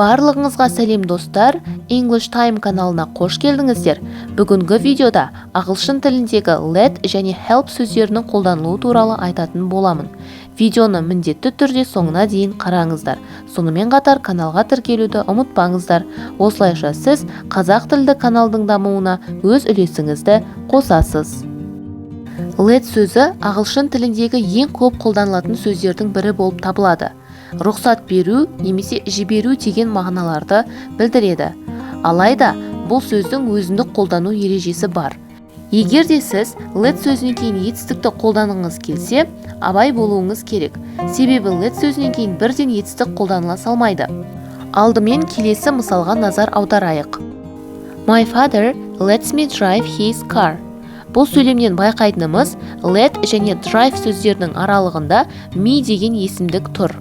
Барлығыңызға сәлем достар, English Time каналына қош келдіңіздер. Бүгінгі видеода ағылшын тіліндегі let және help сөздерінің қолданылуы туралы айтатын боламын. Видеоны міндетті түрде соңына дейін қараңыздар. Сонымен қатар каналға тіркелуді ұмытпаңыздар. Осылайша сіз қазақ тілді каналдың дамуына өз үлесіңізді қосасыз. Let сөзі ағылшын тіліндегі ең көп қолданылатын сөздердің бірі болып табылады. Рұқсат беру немесе жіберу деген мағыналарды білдіреді. Алайда, бұл сөздің өзіндік қолдану ережесі бар. Егер де сіз let сөзінен кейін етістікті қолданыңыз келсе, абай болуыңыз керек. Себебі let сөзінен кейін бірден етістік қолданыла салмайды. Алдымен келесі мысалға назар аударайық. My father lets me drive his car. Бұл сөйлемнен байқайтынымыз let және drive сөздерінің аралығында me деген есімдік тұр.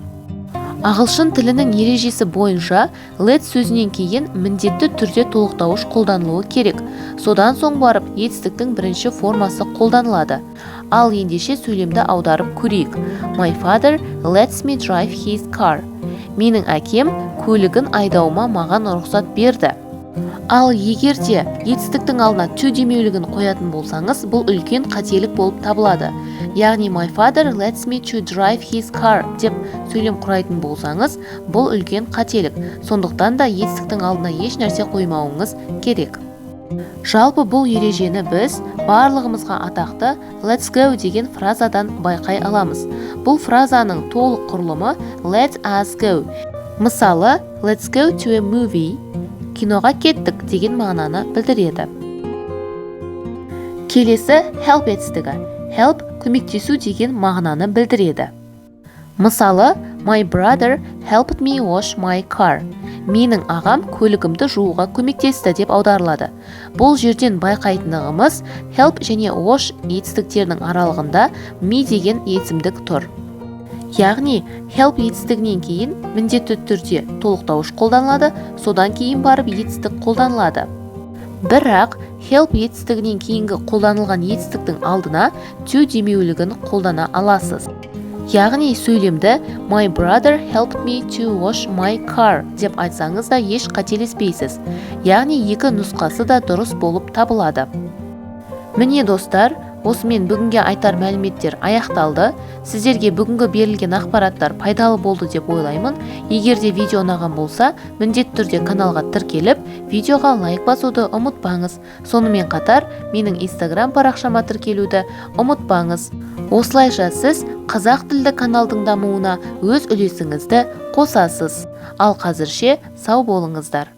Ағылшын тілінің ережесі бойынша let сөзінен кейін міндетті түрде толықтауыш қолданылуы керек. Содан соң барып етістіктің бірінші формасы қолданылады. Ал ендеше сөйлемді аударып көрейік. My father lets me drive his car. Менің әкем көлігін айдауыма маған рұқсат берді. Ал егерде етістіктің алдына to демеулігін қоятын болсаңыз, бұл үлкен қателік болып табылады. Яғни my father lets me to drive his car деп сөйлем құрайтын болсаңыз, бұл үлкен қателік. Сондықтан да етістіктің алдына еш нәрсе қоймауыңыз керек. Жалпы бұл ережені біз барлығымызға атақты let's go деген фразадан байқай аламыз. Бұл фразаның толық құрылымы let us go. Мысалы, let's go to a movie. Киноға кеттік деген мағынаны білдіреді. Келесі help етістігі. Help көмектесу деген мағынаны білдіреді. Мысалы, my brother helped me wash my car. Менің ағам көлігімді жууға көмектесті деп аударылады. Бұл жерден байқайтынығымыз help және wash етістіктерінің аралығында me деген есімдік тұр. Яғни, help етістігінен кейін міндетті түрде толықтауыш қолданылады, содан кейін барып етістік қолданылады. Бірақ, help етістігінен кейінгі қолданылған етістіктің алдына to демеулігін қолдана аласыз. Яғни, сөйлемді my brother helped me to wash my car деп айтсаңыз да еш қателеспейсіз. Яғни, екі нұсқасы да дұрыс болып табылады. Міне достар, осымен бүгінге айтар мәліметтер аяқталды. Сіздерге бүгінгі берілген ақпараттар пайдалы болды деп ойлаймын. Егер де видео ұнаған болса, міндетті түрде каналға тіркеліп, видеоға лайк басуды ұмытпаңыз. Сонымен қатар, менің Instagram парақшама тіркелуді ұмытпаңыз. Осылайша сіз қазақ тілді каналдың дамуына өз үлесіңізді қосасыз. Ал қазірше сау болыңыздар.